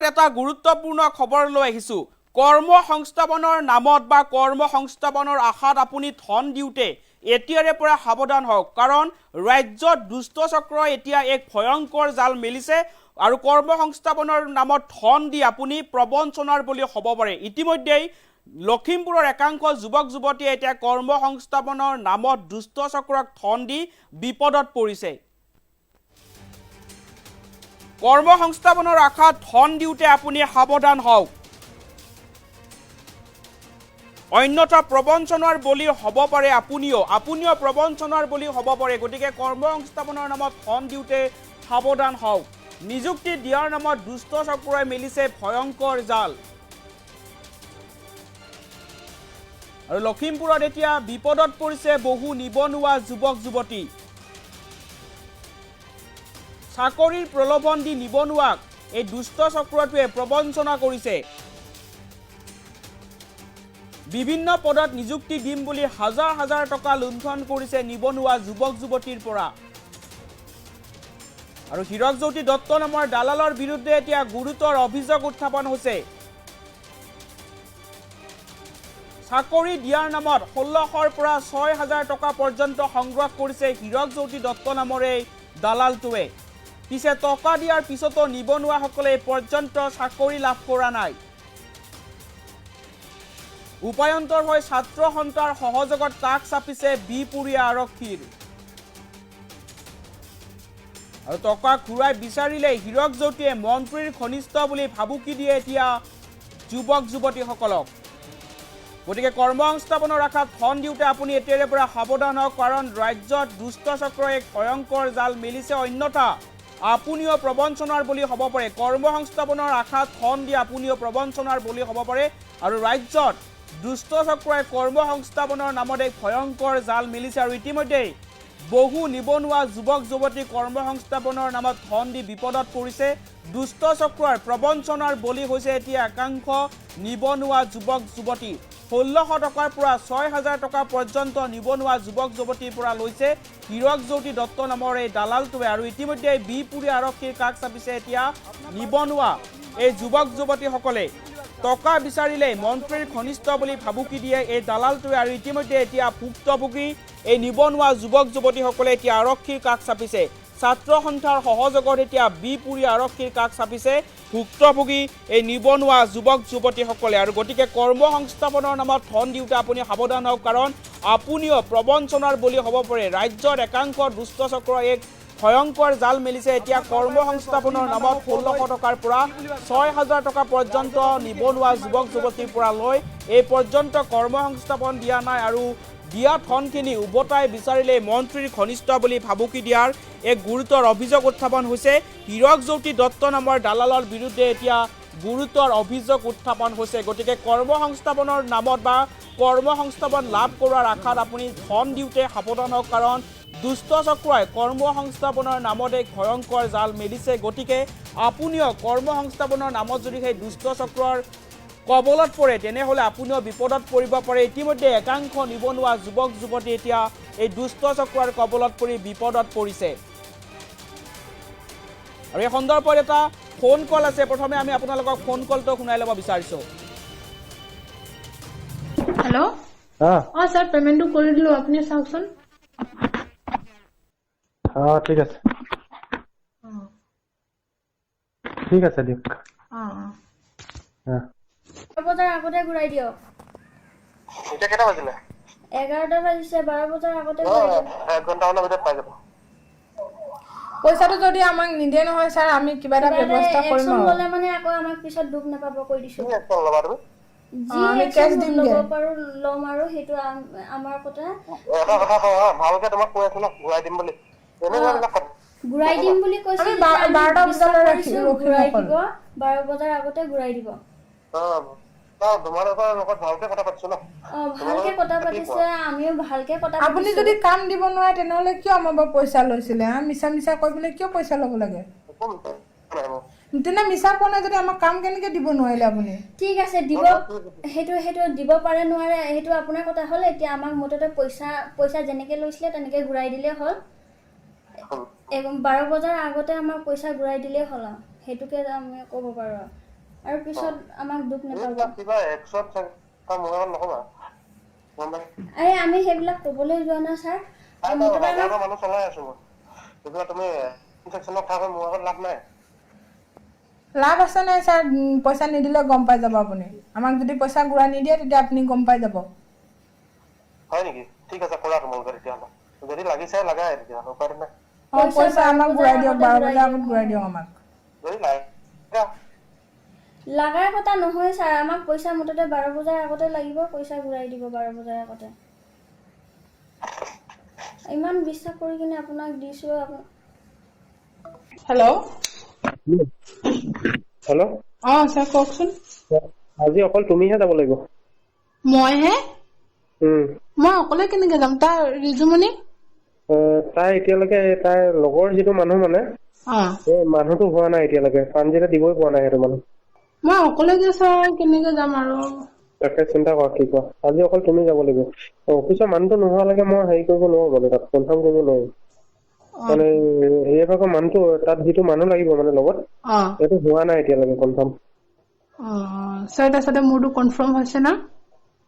এটা গুৰুত্বপূৰ্ণ খবৰ লৈ আহিছো কৰ্ম সংস্থাপনৰ নামত বা কৰ্ম সংস্থাপনৰ আশাত আপুনি ধন দিওতে এতিয়াৰে পৰা সাৱধান হওক কাৰণ ৰাজ্যত দুষ্ট চক্ৰই এতিয়া এক ভয়ংকৰ জাল মেলিছে আৰু কৰ্ম সংস্থাপনৰ নামত ধন দি আপুনি প্ৰবঞ্চনাৰ বলি হ'ব পাৰে ইতিমধ্যেই লখিমপুৰৰ একাংশ যুৱক যুৱতীয়ে এতিয়া কৰ্ম সংস্থাপনৰ নামত দুষ্ট চক্ৰক ধন দি বিপদত পৰিছে কৰ্ম সংস্থাপনৰ আশাত ধন দিওতে আপুনি সাৱধান হওক অন্যথা প্ৰবঞ্চনাৰ বলি হ'ব পাৰে আপুনিও প্ৰবঞ্চনাৰ বলি হ'ব পাৰে গতিকে কৰ্ম সংস্থাপনৰ নামত ধন দিওতে সাৱধান হওক নিযুক্তি দিয়াৰ নামত দুষ্ট চক্ৰই মেলিছে ভয়ংকৰ জাল আৰু লখিমপুৰত এতিয়া বিপদত পৰিছে বহু নিবনুৱা যুৱক যুৱতী চাকৰিৰ প্ৰলোভন দি নিবনুৱাক এই দুষ্ট চক্ৰটোৱে প্ৰবঞ্চনা কৰিছে বিভিন্ন পদত নিযুক্তি দিম বুলি হাজাৰ হাজাৰ টকা লুণ্ঠন কৰিছে নিবনুৱা যুৱক যুৱতীৰ পৰা আৰু হিৰকজ্যোতি দত্ত নামৰ দালালৰ বিৰুদ্ধে এতিয়া গুৰুতৰ অভিযোগ উত্থাপন হৈছে চাকৰি দিয়াৰ নামত 1600ৰ পৰা 6000 টকা পৰ্যন্ত সংগ্ৰহ কৰিছে হিৰকজ্যোতি দত্ত নামৰ এই দালালটোৱে পিছে টকা দিয়াৰ পিছতো নিবনুৱাসকলে পৰ্যন্ত চাকৰি লাভ কৰা নাই উপায়ন্তৰ হৈ ছাত্ৰ সন্থাৰ সহযোগত তাক চাপিছে বিপুৰীয়া আৰক্ষীৰ আৰু টকা ঘূৰাই বিচাৰিলে হিৰকজ্যোতিয়ে মন্ত্ৰীৰ ঘনিষ্ঠ বুলি ভাবুকি দিয়ে এতিয়া যুৱক যুৱতীসকলক গতিকে কৰ্ম সংস্থাপনৰ আশাত ধন দিওতে আপুনি এতিয়াৰে পৰা সাৱধান হওক কাৰণ ৰাজ্যত দুষ্ট চক্ৰই এক ভয়ংকৰ জাল মেলিছে অন্যথা আপুনিও প্ৰবঞ্চনাৰ বলি হ'ব পাৰে কৰ্ম সংস্থাপনৰ আশাত ধন দি আপুনিও প্ৰবঞ্চনাৰ বলি হ'ব পাৰে আৰু ৰাজ্যত দুষ্ট চক্ৰই কৰ্ম সংস্থাপনৰ নামত এক ভয়ংকৰ জাল মেলিছে আৰু ইতিমধ্যে বহু নিবনুৱা যুৱক যুৱতী কৰ্ম সংস্থাপনৰ নামত ধন দি বিপদত পৰিছে দুষ্ট চক্ৰৰ প্ৰবঞ্চনাৰ বলি হৈছে এতিয়া একাংশ নিবনুৱা যুৱক যুৱতী 1600 টকাৰ পৰা 6000 টকা পৰ্যন্ত নিবনুৱা যুৱক যুৱতীৰ পৰা লৈছে হিৰকজ্যোতি দত্ত নামৰ এই দালালটোৱে আৰু ইতিমধ্যে বিপুৰীয়া আৰক্ষীৰ কাষ চাপিছে এতিয়া নিবনুৱা এই যুৱক যুৱতীসকলে টকা বিচাৰিলে মন্ত্ৰীৰ ঘনিষ্ঠ বুলি ভাবুকি দিয়ে এই দালালটোৱে আৰু ইতিমধ্যে এতিয়া ভুক্তভোগী এই নিবনুৱা যুৱক যুৱতীসকলে এতিয়া আৰক্ষীৰ কাষ চাপিছে ছাত্ৰ সন্থাৰ সহযোগত এতিয়া বিপুৰীয়া আৰক্ষীৰ কাষ চাপিছে ভুক্তভোগী এই নিবনুৱা যুৱক যুৱতীসকলে আৰু গতিকে কৰ্ম সংস্থাপনৰ নামত ধন দিওতে আপুনি সাৱধান হওক কাৰণ আপুনিও প্ৰবঞ্চনাৰ বলি হ'ব পাৰে ৰাজ্যৰ একাংশ দুষ্ট চক্ৰ এক ভয়ংকৰ জাল মেলিছে এতিয়া কৰ্ম সংস্থাপনৰ নামত 1600 টকাৰ পৰা 6000 টকা পৰ্যন্ত নিবনুৱা যুৱক যুৱতীৰ পৰা লৈ এই পৰ্যন্ত কৰ্ম সংস্থাপন দিয়া নাই আৰু দিয়া ধনখিনি উভতাই বিচাৰিলে মন্ত্ৰীৰ ঘনিষ্ঠ বুলি ভাবুকি দিয়াৰ এক গুৰুতৰ অভিযোগ উত্থাপন হৈছে হিৰকজ্যোতি দত্ত নামৰ দালালৰ বিৰুদ্ধে এতিয়া গুৰুতৰ অভিযোগ উত্থাপন হৈছে গতিকে কৰ্ম সংস্থাপনৰ নামত বা কৰ্ম সংস্থাপন লাভ কৰাৰ আশাত আপুনি ধন দিওতে সাৱধান হওক কাৰণ দুষ্ট চক্ৰই কৰ্ম সংস্থাপনৰ নামত এক ভয়ংকৰ জাল মেলিছে গতিকে আপুনিও কৰ্ম সংস্থাপনৰ নামত যদি সেই দুষ্ট চক্ৰৰ কবলত পৰে তেনেহলে আপুনিও বিপদত পৰিব পাৰে ইতিমধ্যে একাংশ নিবনুৱা যুৱক যুৱতী এতিয়া এই দুষ্ট চক্ৰৰ কবলত পৰি বিপদত পৰিছে আৰু এই সন্দৰ্ভত এটা ফোন কল আছে প্ৰথমে আমি আপোনালোকক ফোন কলটো শুনাই ল'ব বিচাৰিছো हेलो सर पेमेंट कर दिलो अपनी চাওকচোন ঠিক আছে ঠিক আছে দিয়ক বজাৰ আগতে ঘূৰাই দিও এটা কেটা বাজিলে 11টা বাজিছে 12 বজাৰ আগতে ঘূৰাই দিও 1 ঘন্টা হলে ভিতৰত পাই যাব পইচাটো যদি আমাক নিদিয়ে নহয় স্যাৰ আমি কিবা এটা ব্যৱস্থা কৰিম একশন ললে মানে আকৌ আমাক পিছত দুখ নাপাব কৈ দিছো কি একশন লবা তুমি আমি কেছ দিম গে পাৰো লম আৰু হেতু আমাৰ কথা ভালকে তোমাক কৈ আছো ন ঘূৰাই দিম বুলি ঘূৰাই দিম বুলি কৈছে আমি 12টা বজালৈ ৰাখিলো ঘূৰাই দিব 12 বজাৰ আগতে ঘূৰাই দিব তোমালোকৰ লগত ভালকে কথা পাতিছো ন ভালকে কথা পাতিছে আমিও ভালকে কথা পাতিছো আপুনি যদি কাম দিব নোৱাৰে তেনেহলে কিয় আমাৰ পইচা লৈছিলে মিছা মিছা কৈ বলে কিয় পইচা ল'ব লাগে তেনে মিছা কোনে যদি আমাক কাম কেনেকে দিব নোৱাৰিলে আপুনি ঠিক আছে দিব হেতু দিব পাৰে নোৱাৰে হেতু আপোনাৰ কথা হল এতিয়া আমাক মততে পইচা যেনেকে লৈছিলে তেনেকে ঘূৰাই দিলে হল 12 বজাৰ আগতে আমাক পইচা ঘূৰাই দিলে হল হেতুকে আমি ক'ব পাৰো আৰু পিছত আমাক দুখ নাপাব। এইবিলাক কিবা একশত তাৰ মোবাইলত নকবা গম পাই এই আমি সেইবিলাক ক'বলৈ যোৱা নাই ছাৰ। মুঠতে আমাক মানুহ চলাই আছো মই এইবিলাক তুমি চেকশ্যনত থাকা মোৰ আগত লাভ নাই লাভ আছে নাই ছাৰ? পইচা নিদিলে গম পাই যাব আপুনি। আমাক যদি পইচা ঘূৰাই নিদিয়ে তেতিয়া আপুনি গম পাই যাব। হয় নেকি? ঠিক আছে কৰা তোমালোকে তেতিয়াহ'লে যদি লাগিছে লাগাই তেতিয়াহ'লে উপায় নাই পইচা আমাক ঘূৰাই দিয়ক, 12 বজাৰ আগত ঘূৰাই দিয়ক আমাক। যদি লাগে লাগাৰ কথা নহয় ছাৰ, আমাক পইচা মুঠতে 12 বজাৰ আগতে লাগিব, পইচা ঘূৰাই দিব 12 বজাৰ আগতে। ইমান বিশ্বাস কৰি কিনে আপোনাক দিছো। হেল্ল' হেল্ল' ছাৰ কওকচোন। আজি অকল তুমিহে যাব লাগিব মইহে? মই অকলে কেনেকে যাম? তাৰ ৰিজুমণি তাই এতিয়ালৈকে তাইৰ লগৰ যিটো মানুহ মানে এই মানুহটো হোৱা নাই এতিয়ালৈকে। প্ৰাঞ্জিতে দিবই পোৱা নাই সেইটো মানুহ। মই অকলে যে ছাৰ কেনেকে যাম আৰু? তাকে চিন্তা কৰা কি কোৱা। আজি অকল তুমি যাব লাগিব। অফিচৰ মানুহটো নোহোৱালৈকে মই হেৰি কৰিব নোৱাৰো মানে, তাত কনফাৰ্ম কৰিব নোৱাৰো মানে। এইভাগৰ মানুহটো তাত যিটো মানুহ লাগিব মানে লগত সেইটো হোৱা নাই এতিয়ালৈকে কনফাৰ্ম। ছাৰ তাৰপিছতে মোৰতো কনফাৰ্ম হৈছে না?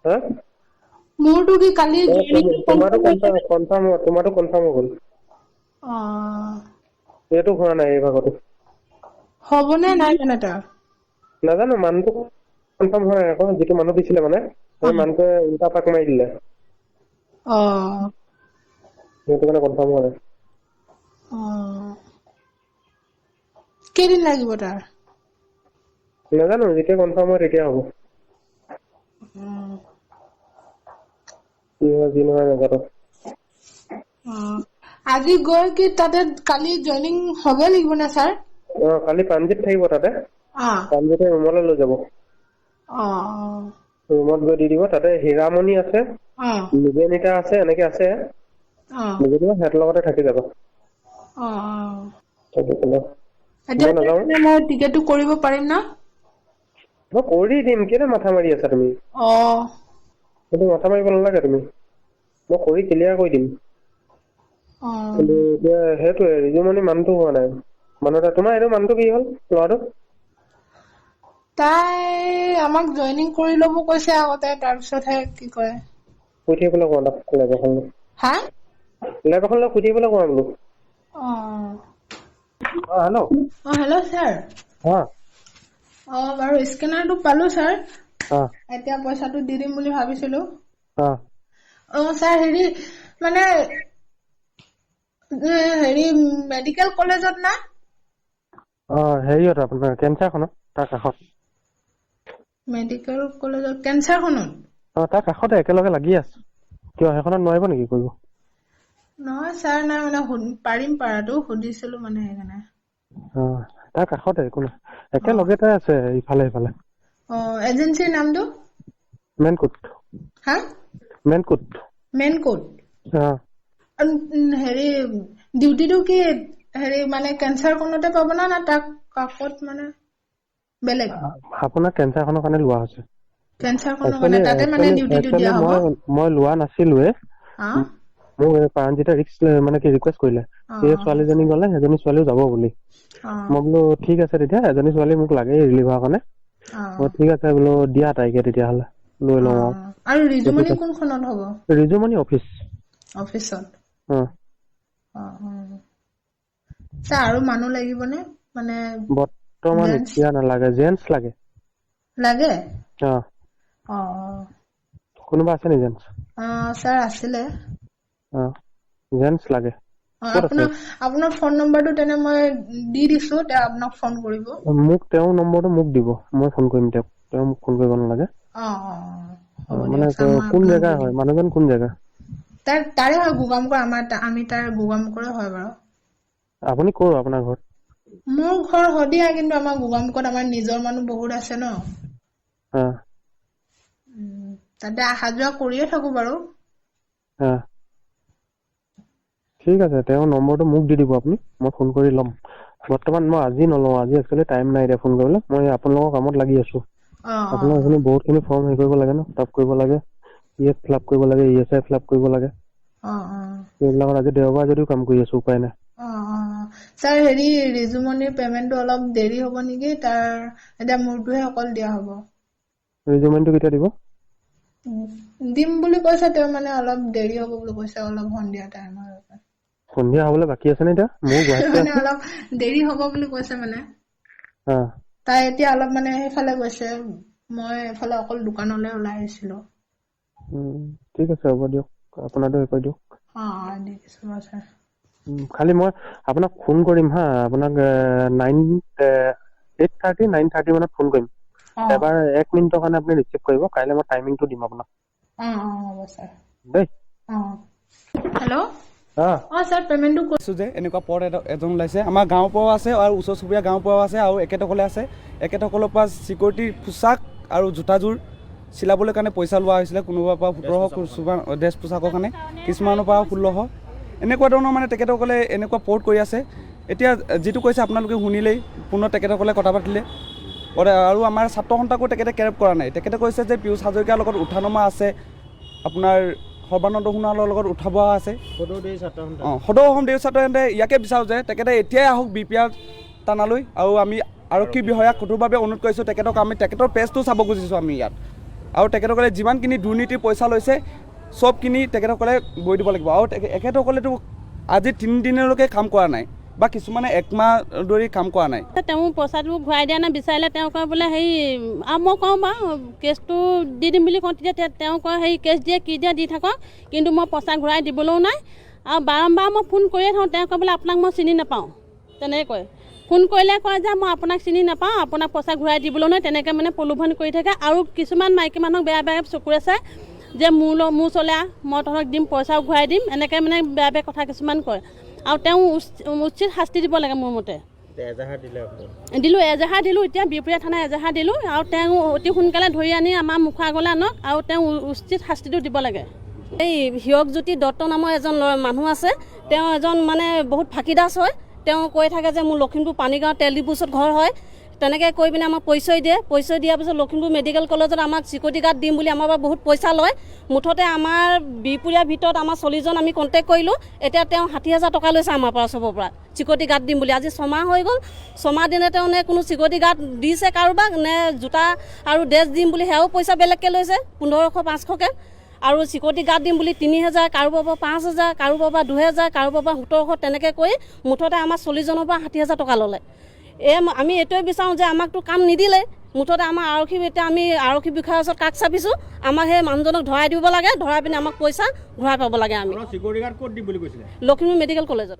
হা? মোৰতো কি কালি তোমাৰতো কনফাৰ্ম হৈ গ'ল। এইটো হোৱা নাই এই ভাগতো। হ'বনে নাই জানো তাৰ? নাজানো, মানুহটো কনফাৰ্ম হোৱা নাই আকৌ। যিটো মানুহ দিছিলে মানে সেই মানুহটোৱে উল্টা পাক মাৰি দিলে। সেইটো কাৰণে কনফাৰ্ম হোৱা নাই। কেইদিন লাগিব তাৰ? নাজানো, যেতিয়া কনফাৰ্ম হয় তেতিয়া হ'ব। কি হয় কি নহয় নাজানো। আজি গৈ কি তাতে কালি জইনিং হ'বই লাগিব না ছাৰ? কালি প্ৰাঞ্জিত থাকিব তাতে। প্ৰাঞ্জিতে ৰুমলৈ লৈ যাব। ৰুমত গৈ দি দিব। তাতে হীৰামণি আছে, নিবেদিতা আছে, এনেকে আছে। সিহঁতৰ লগতে থাকি যাব। মই নাযাওঁ। মই টিকেটটো কৰিব পাৰিম না? মই কৰি দিম, কেলে মাথা মাৰি আছা তুমি? সেইটো মাথা মাৰিব নালাগে তুমি। মই কৰি ক্লিয়াৰ কৰি দিম। কিন্তু এতিয়া সেইটোৱে ৰিজুমণি মানুহটো হোৱা নাই। তোমাৰ এইটো মানুহটো কি হ'ল ল'ৰাটো? তাই আমাক জইনিং কৰি ল'ব কৈছে আগতে, তাৰপিছতহে কি কয়। শুই থাকিবলৈ কোৱা তাক, লেব এখন লৈ। হা? লেব এখন লৈ শুই থাকিবলৈ কোৱা বোলো। হেল্ল'। Hello' sir. বাৰু স্কেনাৰটো পালো ছাৰ। এতিয়া পইচাটো দি দিম বুলি ভাবিছিলো। ছাৰ হেৰি মানে মেডিকেল কলেজত না? হেৰিয়ত আপোনাৰ কেঞ্চাৰখনত তাৰ কাষত। মেডিকেল কলেজত কেঞ্চাৰখনত? তাৰ কাষতে একেলগে লাগি আছে। কিয় সেইখনত নোৱাৰিব নেকি কৰিব? নহয় ছাৰ, নাই মানে পাৰিম পাৰাটো সুধিছিলো মানে সেইকাৰণে। তাৰ কাষতে একো নাই, একেলগতে আছে ইফালে সিফালে। এজেঞ্চিৰ নামটো? মেনকুট। হা? মেনকুট। মেনকুট? হেৰি ডিউটিটো কি হেৰি মানে কেঞ্চাৰখনতে পাব না তাৰ কাষত মানে বেলেগ? আপোনাৰ কেঞ্চাৰখনৰ কাৰণে লোৱা হৈছে। কেঞ্চাৰখনৰ মানে তাতে মানে ডিউটিটো দিয়া হ'ব? মই লোৱা নাছিলোৱে। মোক প্ৰাঞ্জিতে ৰিকুৱেষ্ট কৰিলে। এই ছোৱালীজনী গ'লে এজনী ছোৱালীও যাব বুলি। মই বোলো ঠিক আছে তেতিয়া, এজনী ছোৱালী মোক লাগেই ৰিলিভ হোৱাৰ কাৰণে। ঠিক আছে বোলো, দিয়া তাইকে তেতিয়াহ'লে লৈ লওঁ আৰু ৰিজুমণি কোনখনত হ'ব? ৰিজুমণি অফিচত। আৰু মানুহ লাগিবনে? মানে বৰ্তমান এতিয়া নালাগে, জেন্টছ লাগে। লাগে? কোনোবা আছে নেকি জেন্টছ? ছাৰ আছিলে। জেন্টছ লাগে। আপোনাৰ ফোন নম্বৰটো তেনে মই দি দিছো, তেওঁ আপোনাক ফোন কৰিব। তেওঁৰ নম্বৰটো মোক দিব, মই ফোন কৰিম তেওঁক। তেওঁ মোক ফোন কৰিব নালাগে। মানে কোন জেগাৰ হয় মানুহজন? কোন জেগা? তাৰে হয় গোগামুখৰ। আমি তাৰ গোগামুখৰে হয় বাৰু। আপুনি ক'ৰ আপোনাৰ ঘৰ? মোৰ ঘৰ শদিয়া, কিন্তু আমাৰ গোগামুখত আমাৰ নিজৰ মানুহ বহুত আছে ন। তাতে অহা যোৱা কৰিয়ে থাকো বাৰু। ঠিক আছে, তেওঁৰ নম্বৰটো মোক দি দিব আপুনি, মই ফোন কৰি ল'ম। বৰ্তমান মই আজি নলওঁ, আজি একচুৱেলি টাইম নাই এতিয়া ফোন কৰিবলৈ। মই আপোনালোকৰ কামত লাগি আছো। আপোনাৰ এইখিনি বহুতখিনি ফৰ্ম হেৰি কৰিব লাগে ন, ফিল আপ কৰিব লাগে। PF ফিল আপ কৰিব লাগে, ESI ফিল আপ কৰিব লাগে। এইবিলাকত আজি দেওবাৰ যদিও কাম কৰি আছো, উপায় নাই। ছাৰ হেৰি ৰিজুমনিৰ পেমেণ্টটো অলপ দেৰি হ'ব নেকি? তাৰ এতিয়া মোৰটোহে অকল দিয়া হ'ব। ৰিজুমেণ্টটো কেতিয়া দিব? দিম বুলি কৈছে, তেওঁ মানে অলপ দেৰি হ'ব বুলি কৈছে, অলপ সন্ধিয়া টাইমৰ। সন্ধিয়া হ'বলৈ বাকী আছে নে এতিয়া? মোৰ গুৱাহাটীতে মানে আছে। অলপ দেৰি হ'ব বুলি কৈছে মানে। হা তাই এতিয়া অলপ মানে সেইফালে গৈছে, মই এফালে অকল দোকানলৈ ওলাই আহিছিলো। ঠিক আছে, হ'ব দিয়ক, আপোনাৰটো হেৰি কৰি দিয়ক। দেখিছো বাৰু ছাৰ। খালি মই আপোনাক ফোন কৰিম হা, আপোনাক 8:30 9:30 মানত ফোন কৰিম। এবাৰ 1 মিনিটৰ কাৰণে আপুনি ৰিচিভ কৰিব। কাইলৈ মই টাইমিংটো দিম আপোনাক। হ'ব ছাৰ দেই। হেল্ল'। ছাৰ পেমেণ্টটো কৈছোঁ যে এনেকুৱা পদ এজন ওলাইছে, আমাৰ গাঁৱৰ পৰাও আছে আৰু ওচৰ চুবুৰীয়া গাঁৱৰ পৰাও আছে, আৰু এখেতসকলে আছে। এখেতসকলৰ পৰা চিকিউৰিটিৰ পোছাক আৰু জোতাযোৰ চিলাবলৈ কাৰণে পইচা লোৱা হৈছিলে। কোনোবাৰ পৰা 1700, ড্ৰেছ পোছাকৰ কাৰণে, কিছুমানৰ পৰা 1600, এনেকুৱা ধৰণৰ মানে তেখেতসকলে এনেকুৱা পৰ্ট কৰি আছে। এতিয়া যিটো কৈছে আপোনালোকে শুনিলেই, পুনৰ তেখেতসকলে কথা পাতিলে। আৰু আমাৰ ছাত্ৰ সন্থাকো তেখেতে কেৰেপ কৰা নাই। তেখেতে কৈছে যে পীয়ুষ হাজৰিকাৰ লগত উঠা নমা আছে, আপোনাৰ সৰ্বানন্দ সোণোৱালৰ লগত উঠা বহা আছে। সদৌ অসম দেউৰী ছাত্ৰ সন্থাই ইয়াকে বিচাৰোঁ যে তেখেতে এতিয়াই আহক BPR থানালৈ, আৰু আমি আৰক্ষী বিষয়াক কঠোৰভাৱে অনুৰোধ কৰিছোঁ তেখেতক। আমি তেখেতৰ পেজটো চাব খুজিছোঁ আমি ইয়াত, আৰু তেখেতসকলে যিমানখিনি দুৰ্নীতিৰ পইচা লৈছে চবখিনি তেখেতসকলে বৈ দিব লাগিব। আৰু এখেতসকলেতো আজি 3 দিনলৈকে কাম কৰা নাই, বা কিছুমানে 1 মাহ ধৰি কাম কৰা নাই। তেওঁ পইচাটো ঘূৰাই দিয়া নাই, বিচাৰিলে তেওঁ কয় বোলে হেৰি, আৰু মই কওঁ বাৰু কেছটো দি দিম বুলি কওঁ, তেতিয়া তেওঁ কয় হেৰি কেছ দিয়ে কি দিয়ে দি থাকক, কিন্তু মই পইচা ঘূৰাই দিবলৈও নাই। আৰু বাৰম্বাৰ মই ফোন কৰিয়ে থওঁ, তেওঁ কয় বোলে আপোনাক মই চিনি নাপাওঁ, তেনেকৈ কয়। ফোন কৰিলে কয় যে মই আপোনাক চিনি নাপাওঁ, আপোনাক পইচা ঘূৰাই দিবলৈও নাই, তেনেকৈ মানে প্ৰলোভন কৰি থাকে। আৰু কিছুমান মাইকী মানুহক বেয়া বেয়া চকুৰে চাই যে মোৰ ওচৰলৈ আহ, মই তহঁতক দিম, পইচাও ঘূৰাই দিম, এনেকৈ মানে বেয়া বেয়া কথা কিছুমান কয়। আৰু তেওঁ উচিত শাস্তি দিব লাগে মোৰ মতে। দিলোঁ, এজাহাৰ দিলোঁ, এতিয়া বিহপুৰীয়া থানা এজাহাৰ দিলোঁ, আৰু তেওঁ অতি সোনকালে ধৰি আনি আমাৰ মুখৰ আগলৈ আনক, আৰু তেওঁ উচিত শাস্তিটো দিব লাগে। এই হীৰকজ্যোতি দত্ত নামৰ এজন মানুহ আছে, তেওঁ এজন মানে বহুত ফাঁকিদাস হয়। তেওঁ কৈ থাকে যে মোৰ লখিমপুৰ পানীগাঁও তেল ডিপুৰ ওচৰত ঘৰ হয়, তেনেকৈ কৈ পিনে আমাক পৰিচয় দিয়ে। পৰিচয় দিয়াৰ পিছত লখিমপুৰ মেডিকেল কলেজত আমাক চিকিউৰিটি গাৰ্ড দিম বুলি আমাৰ পৰা বহুত পইচা লয়। মুঠতে আমাৰ বিহপুৰীয়াৰ ভিতৰত আমাৰ 40জন আমি কণ্টেক্ট কৰিলোঁ। এতিয়া তেওঁ 60,000 টকা লৈছে আমাৰ পৰা, চবৰ পৰা চিকিউৰিটি গাৰ্ড দিম বুলি। আজি 6 মাহ হৈ গ'ল, 6 মাহ দিনে তেওঁ নে কোনো চিকিউৰিটি গাৰ্ড দিছে কাৰোবাক, নে জোতা আৰু ড্ৰেছ দিম বুলি সেয়াও পইচা বেলেগকৈ লৈছে, 1500 500কৈ। আৰু চিকিউৰিটি গাৰ্ড দিম বুলি 3000, কাৰোবাৰ পৰা 5000, কাৰোবাৰ পৰা 2000, কাৰোবাৰ পৰা 1700, তেনেকৈ কৰি মুঠতে আমাৰ 40জনৰ পৰা 60,000 টকা ল'লে। আমি এইটোৱে বিচাৰোঁ যে আমাকতো কাম নিদিলে, মুঠতে আমাৰ এতিয়া আমি আৰক্ষী বিষয়াৰ ওচৰত কাষ চাপিছোঁ, আমাক সেই মানুহজনক ধৰাই দিব লাগে, ধৰাই পিনে আমাক পইচা ঘূৰাই পাব লাগে। আমি লখিমপুৰ মেডিকেল কলেজত।